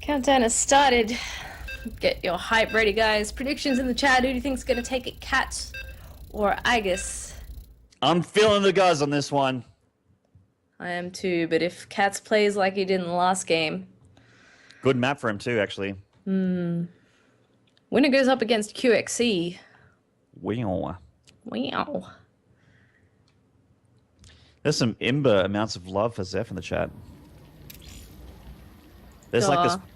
Countdown has started. Get your hype ready, guys. Predictions in the chat. Who do you think's going to take it, CatZ or Iaguz? I'm feeling the guys on this one. I am too, but if CatZ plays like he did in the last game... Good map for him too, actually. Winner goes up against QXC. Wow. Wow. There's some Imber amounts of love for Zeph in the chat. There's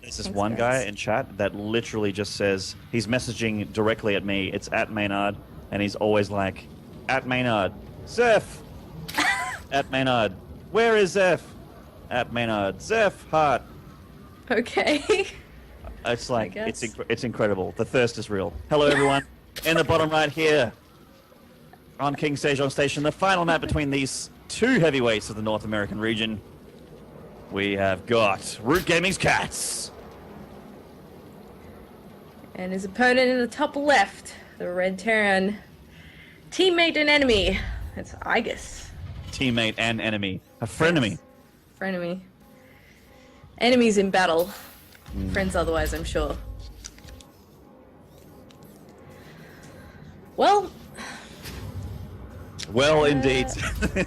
this one guy in chat that literally just says, he's messaging directly at me, it's at Maynard, and he's always like, at Maynard, Zeph! At Maynard, where is Zeph? At Maynard, Zeph, heart. Okay. It's like, it's incredible. The thirst is real. Hello everyone. In the bottom right here, on King Sejong Station, the final map between these two heavyweights of the North American region. We have got Root Gaming's CatZ. And his opponent in the top left, the Red Terran. Teammate and enemy. It's Iaguz. Teammate and enemy. A frenemy. Yes. Frenemy. Enemies in battle. Friends otherwise, I'm sure. Well, indeed.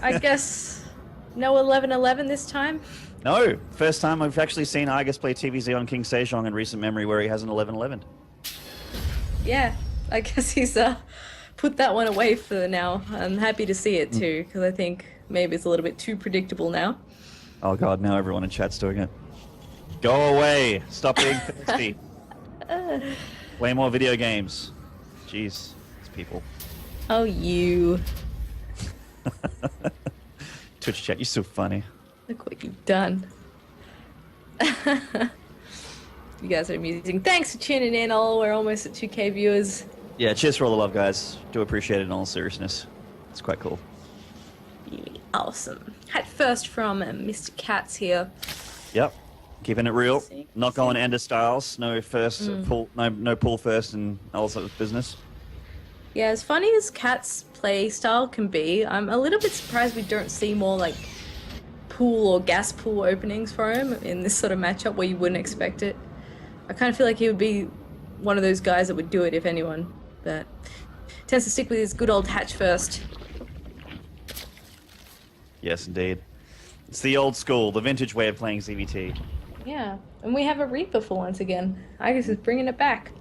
I guess no 11-11 this time. No, first time I've actually seen Iaguz play TVZ on King Sejong in recent memory where he has an 11-11. Yeah, I guess he's put that one away for now. I'm happy to see it too, because I think maybe it's a little bit too predictable now. Oh god, now everyone in chat's doing it. Go away! Stop being thirsty. Play more video games. Jeez, these people. Oh, you. Twitch chat, you're so funny. Look what you've done. You guys are amusing. Thanks for tuning in all. We're almost at 2K viewers. Yeah, cheers for all the love, guys. Do appreciate it in all seriousness. It's quite cool. Really awesome. Hat first from Mr. CatZ here. Yep. Keeping it real. See? Not going Ender styles. No first pull, no pull first and all sorts of business. Yeah, as funny as CatZ play style can be, I'm a little bit surprised we don't see more like pool or gas pool openings for him in this sort of matchup where you wouldn't expect it. I kind of feel like he would be one of those guys that would do it if anyone, but tends to stick with his good old hatch first. Yes, indeed. It's the old school, the vintage way of playing ZVT. Yeah, and we have a Reaper for once again. Iaguz is bringing it back.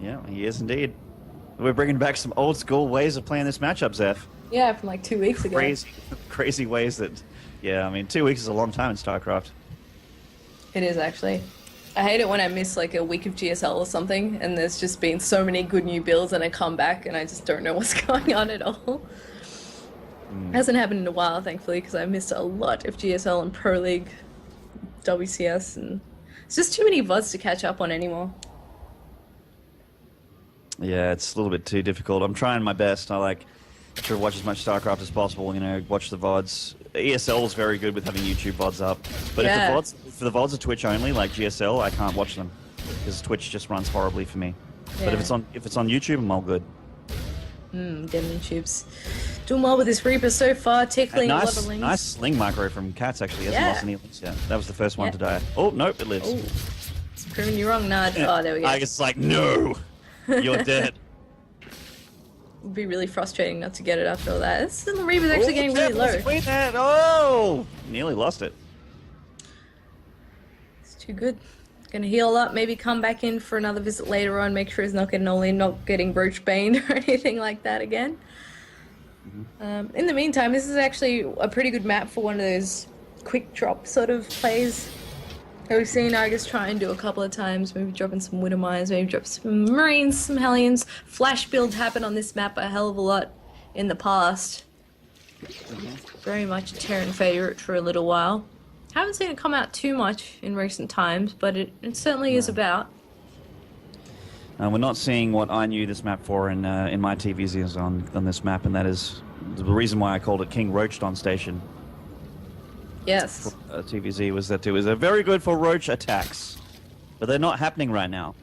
Yeah, he is indeed. We're bringing back some old school ways of playing this matchup, Zeph. Yeah, from like 2 weeks ago. Crazy ways that, yeah, I mean, 2 weeks is a long time in StarCraft. It is actually. I hate it when I miss like a week of GSL or something and there's just been so many good new builds and I come back and I just don't know what's going on at all. Hasn't happened in a while, thankfully, because I missed a lot of GSL and Pro League, WCS, and it's just too many VODs to catch up on anymore. Yeah, it's a little bit too difficult. I'm trying my best. I like to watch as much StarCraft as possible, you know, watch the VODs. ESL is very good with having YouTube VODs up, but Yeah. if the VODs are Twitch only, like GSL, I can't watch them because Twitch just runs horribly for me. Yeah. But if it's on YouTube, I'm all good. Demon Tubes. Doing well with this Reaper so far, tickling a lot of links. Nice sling micro from CatZ, actually. Hasn't lost any links yet. That was the first one to die. Oh, nope, it lives. Oh, it's proving you wrong, Nard. Oh, there we go. I guess it's like, no, you're dead. It'd be really frustrating not to get it after all that. This Reaper's actually getting really low. Oh, nearly lost it. It's too good. Gonna heal up, maybe come back in for another visit later on, make sure he's not getting Roach Bane or anything like that again. In the meantime, this is actually a pretty good map for one of those quick drop sort of plays that we've seen Iaguz try and do a couple of times, maybe dropping some Widow Mines, maybe drop some Marines, some Hellions. Flash builds happen on this map a hell of a lot in the past. Very much a Terran favourite for a little while. Haven't seen it come out too much in recent times, but it certainly is about. We're not seeing what I knew this map for in my TVZs on this map, and that is the reason why I called it King Roachdon Station. Yes. TVZ was that it was very good for Roach attacks, but they're not happening right now.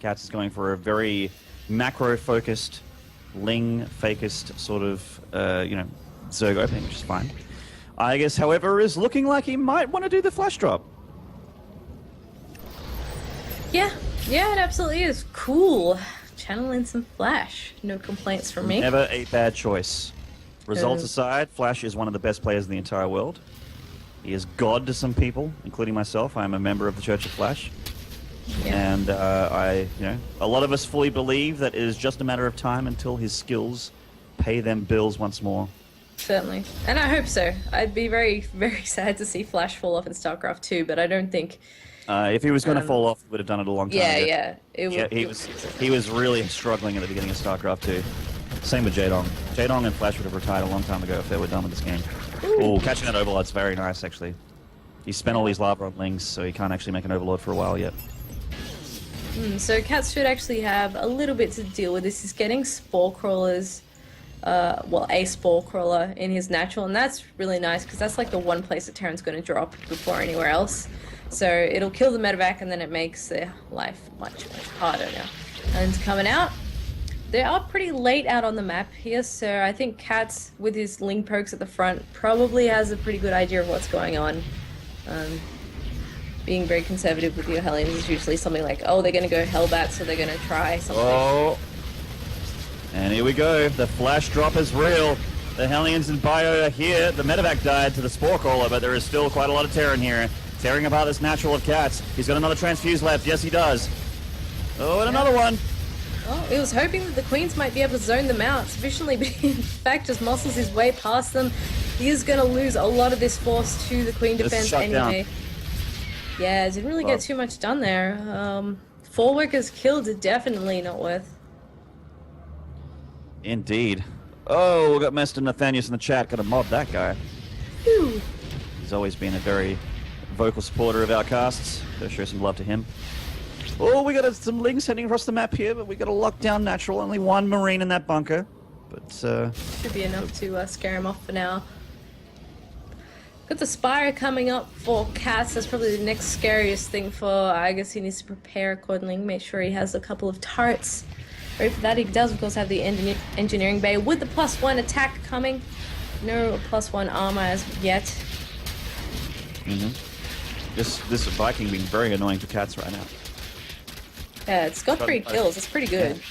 CatZ is going for a very macro-focused, Ling-focused sort of, Zerg opening, which is fine. I guess, however, is looking like he might want to do the flash drop. Yeah, yeah, it absolutely is. Cool. Channeling some Flash. No complaints from me. Never a bad choice. Results No. aside, Flash is one of the best players in the entire world. He is God to some people, including myself. I am a member of the Church of Flash. Yeah. And a lot of us fully believe that it is just a matter of time until his skills pay them bills once more. Certainly. And I hope so. I'd be very, very sad to see Flash fall off in StarCraft 2, but I don't think... If he was going to fall off, he would have done it a long time ago. Yeah. He was really struggling at the beginning of StarCraft 2. Same with Jaedong. Jaedong and Flash would have retired a long time ago if they were done with this game. Oh, catching that Overlord's very nice, actually. He spent all his lava on Lings, so he can't actually make an Overlord for a while yet. So CatZ should actually have a little bit to deal with this. He's getting Spore Crawlers, a Spore Crawler in his natural, and that's really nice because that's like the one place that Terran's going to drop before anywhere else. So it'll kill the medevac, and then it makes their life much, much harder now. And coming out, they are pretty late out on the map here, so I think CatZ, with his Ling pokes at the front, probably has a pretty good idea of what's going on. Being very conservative with your Hellions is usually something like, oh, they're going to go Hellbat, so they're going to try something. Oh, and here we go. The Flash drop is real. The Hellions and Bio are here. The medevac died to the Spore Crawler, but there is still quite a lot of Terran here. Tearing apart this natural of CatZ. He's got another transfuse left. Yes, he does. Oh, and another one. Oh, he was hoping that the Queens might be able to zone them out sufficiently, but in fact just muscles his way past them. He is going to lose a lot of this force to the Queen defense anyway. Yeah, didn't really get too much done there. 4 workers killed, definitely not worth. Indeed. Oh, we got Mr. Nathanius in the chat. Gotta mob that guy. Whew. He's always been a very vocal supporter of our casts. Gotta show some love to him. Oh, we got some Lings heading across the map here, but we got a lockdown natural. Only one Marine in that bunker. But, should be enough to scare him off for now. Got the Spire coming up for CatZ. That's probably the next scariest thing for Iaguz. He needs to prepare accordingly. Make sure he has a couple of turrets ready for that. He does, of course, have the engineering bay with the +1 attack coming. No +1 armor as yet. This Viking being very annoying for CatZ right now. Yeah, it's got 3 kills. It's pretty good. Yeah.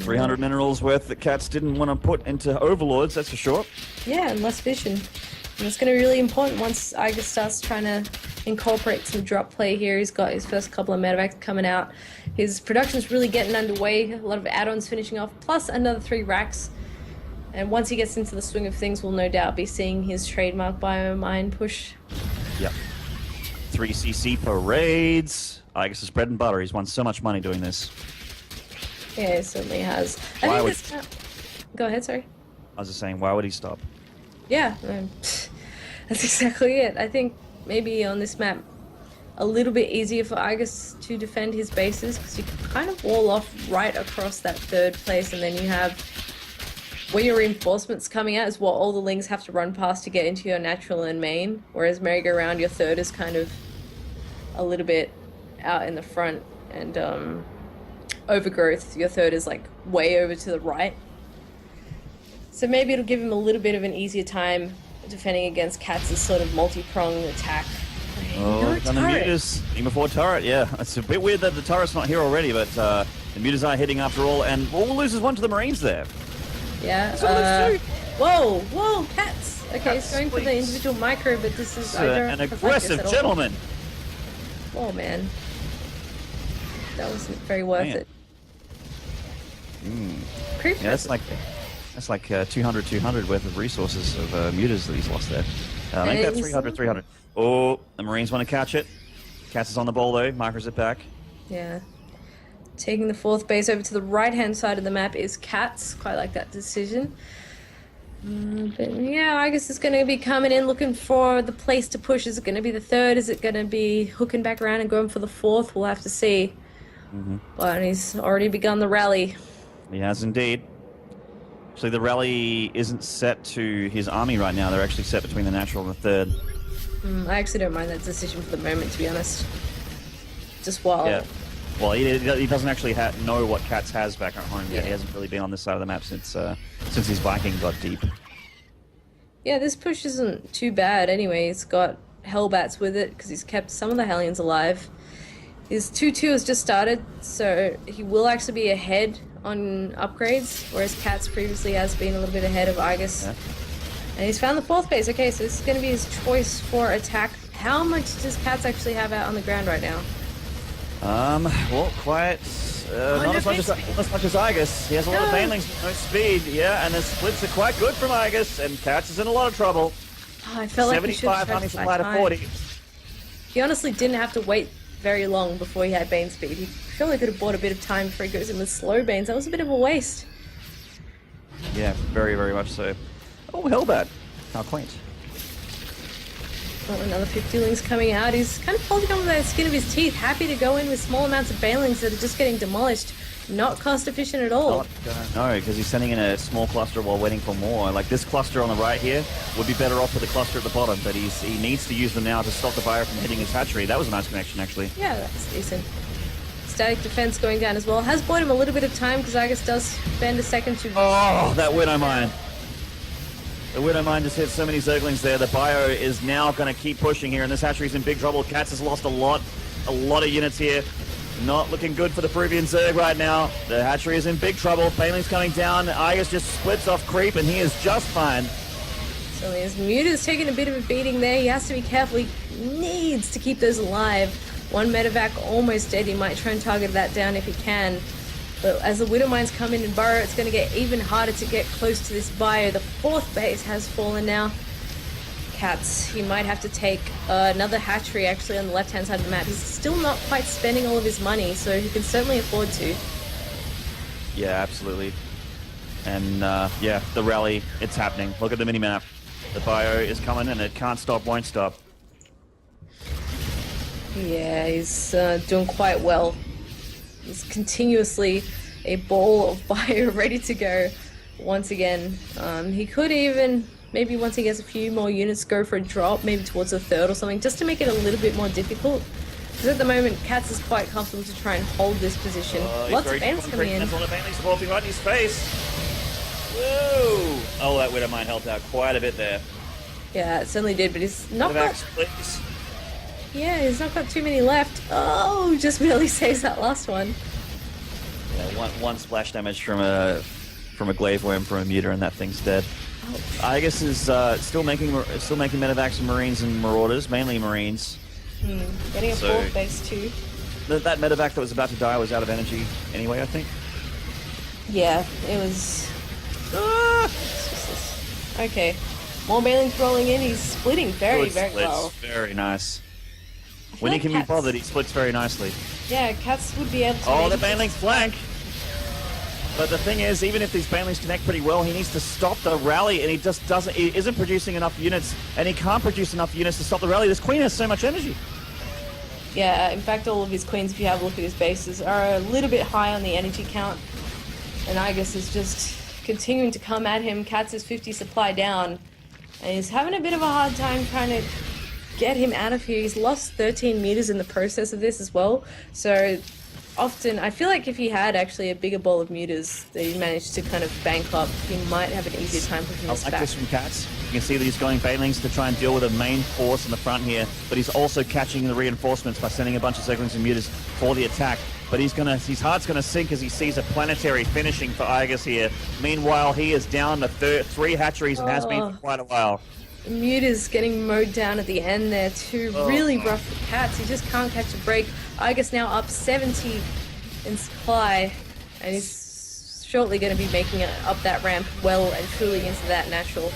300 minerals worth that CatZ didn't want to put into Overlords, that's for sure. Yeah, and less vision. And it's going to be really important once Iaguz starts trying to incorporate some drop play here. He's got his first couple of medevacs coming out. His production's really getting underway. A lot of add-ons finishing off, plus another 3 racks. And once he gets into the swing of things, we'll no doubt be seeing his trademark biomine push. Yep. 3 CC parades. Iaguz is bread and butter. He's won so much money doing this. Yeah, it certainly has. Why would... Go ahead, sorry. I was just saying, why would he stop? Yeah, that's exactly it. I think maybe on this map, a little bit easier for Iaguz to defend his bases, because you can kind of wall off right across that 3rd place, and then you have where your reinforcements coming out is what all the Lings have to run past to get into your natural and main, whereas merry-go-round, your 3rd is kind of a little bit out in the front, and Overgrowth, your 3rd is like way over to the right. So maybe it'll give him a little bit of an easier time defending against CatZ's sort of multi-pronged attack. Oh, on the mutas. Team of 4 turret, yeah. It's a bit weird that the turret's not here already, but the mutas are hitting after all, and all loses 1 to the Marines there. Yeah. Whoa, CatZ. Okay, he's going for the individual micro, but this is an aggressive gentleman. Oh man, that wasn't very worth it. Yeah, that's like 200 worth of resources of mutas that he's lost there. Make that 300. Oh, the Marines want to catch it. CatZ is on the ball though. Micros it back. Yeah. Taking the 4th base over to the right-hand side of the map is CatZ. Quite like that decision. But yeah, I guess it's going to be coming in looking for the place to push. Is it going to be the 3rd? Is it going to be hooking back around and going for the 4th? We'll have to see. But he's already begun the rally. He has indeed. Actually, the rally isn't set to his army right now. They're actually set between the natural and the 3rd. I actually don't mind that decision for the moment, to be honest. Just while... Yeah. Well, he doesn't actually know what CatZ has back at home yet. He hasn't really been on this side of the map since his Viking got deep. Yeah, this push isn't too bad anyway. It's got Hellbats with it because he's kept some of the Hellions alive. His 2-2 has just started, so he will actually be ahead on upgrades, whereas CatZ previously has been a little bit ahead of Iaguz. Yeah. And he's found the 4th base. Okay, so this is going to be his choice for attack. How much does CatZ actually have out on the ground right now? Well, quite not as much as Iaguz. He has a lot of banelings, no speed, yeah, and the splits are quite good from Iaguz, and CatZ is in a lot of trouble. Oh, I felt like he should have 75 honey tried supply to 40. He honestly didn't have to wait very long before he had Bane speed. He surely could have bought a bit of time before he goes in with slow Banes. That was a bit of a waste. Yeah, very, very much so. Oh, Hellbat. How quaint. Oh, another 50-lings coming out. He's kind of holding on by the skin of his teeth, happy to go in with small amounts of banelings that are just getting demolished. Not cost efficient at all. No, because he's sending in a small cluster while waiting for more. Like this cluster on the right here would be better off with the cluster at the bottom, but he needs to use them now to stop the Bio from hitting his hatchery. That was a nice connection, actually. Yeah, that's decent. Static defense going down as well. Has bought him a little bit of time because Iaguz does spend a second to... Oh, that Widow Mine. The Widow Mine just hit so many Zerglings there. The Bio is now going to keep pushing here, and this hatchery's in big trouble. CatZ has lost a lot of units here. Not looking good for the Peruvian Zerg right now. The hatchery is in big trouble. Baneling's coming down. Iaguz just splits off creep, and he is just fine. So his Muta's taking a bit of a beating there. He has to be careful. He needs to keep those alive. One medevac almost dead. He might try and target that down if he can. But as the Widow Mines come in and burrow, it's going to get even harder to get close to this Bio. The 4th base has fallen now. CatZ, he might have to take another hatchery actually on the left-hand side of the map. He's still not quite spending all of his money, so he can certainly afford to. Yeah, absolutely. And yeah, the rally, it's happening. Look at the mini-map. The Bio is coming and it can't stop, won't stop. Yeah, he's doing quite well. He's continuously a ball of Bio ready to go once again. He could even... maybe once he gets a few more units, go for a drop, maybe towards the 3rd or something, just to make it a little bit more difficult. Because at the moment, CatZ is quite comfortable to try and hold this position. Lots of bands coming in. That's one of Bailey's walking right in his face. Whoa! Oh, that Widow Mine helped out quite a bit there. Yeah, it certainly did, but he's not got... please. Yeah, he's not got too many left. Oh, just barely saves that last one. Yeah, one splash damage from a glaive worm from a Muta, and that thing's dead. Iaguz is still making medevacs and Marines and Marauders, mainly Marines. Getting a 4th base too. That medevac that was about to die was out of energy anyway, I think. Yeah, it was... Okay, more Bailings rolling in. He's splitting very well. Very nice. When he can be bothered, he splits very nicely. Yeah, CatZ would be able to... Oh, the Banelings flank! But the thing is, even if these Banelings connect pretty well, he needs to stop the rally, and he just doesn't. He isn't producing enough units, and he can't produce enough units to stop the rally. This Queen has so much energy. Yeah, in fact, all of his Queens, if you have a look at his bases, are a little bit high on the energy count. And Iaguz is just continuing to come at him. CatZ is 50 supply down, and he's having a bit of a hard time trying to get him out of here. He's lost 13 meters in the process of this as well, so... often, I feel like if he had actually a bigger ball of Mutas that he managed to kind of bank up, he might have an easier time pushing this back. I like this from CatZ. You can see that he's going Banelings to try and deal with a main force in the front here, but he's also catching the reinforcements by sending a bunch of Zerglings and Mutas for the attack. But his heart's gonna sink as he sees a planetary finishing for Iaguz here. Meanwhile, he is down to 3 hatcheries and has been for quite a while. Muta's getting mowed down at the end there too. Really rough for CatZ. He just can't catch a break. Iaguz now up 70 in supply, and he's shortly going to be making it up that ramp well and truly into that natural.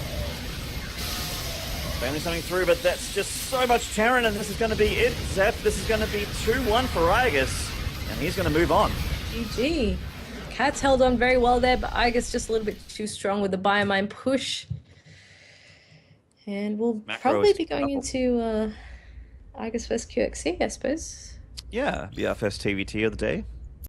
Family coming through, but that's just so much Terran, and this is going to be it, Zeph. This is going to be 2-1 for Iaguz, and he's going to move on. GG. CatZ held on very well there, but Iaguz just a little bit too strong with the biomine push. And we'll probably be going into Iaguz vs QXC, I suppose. Yeah, the first TVT of the day.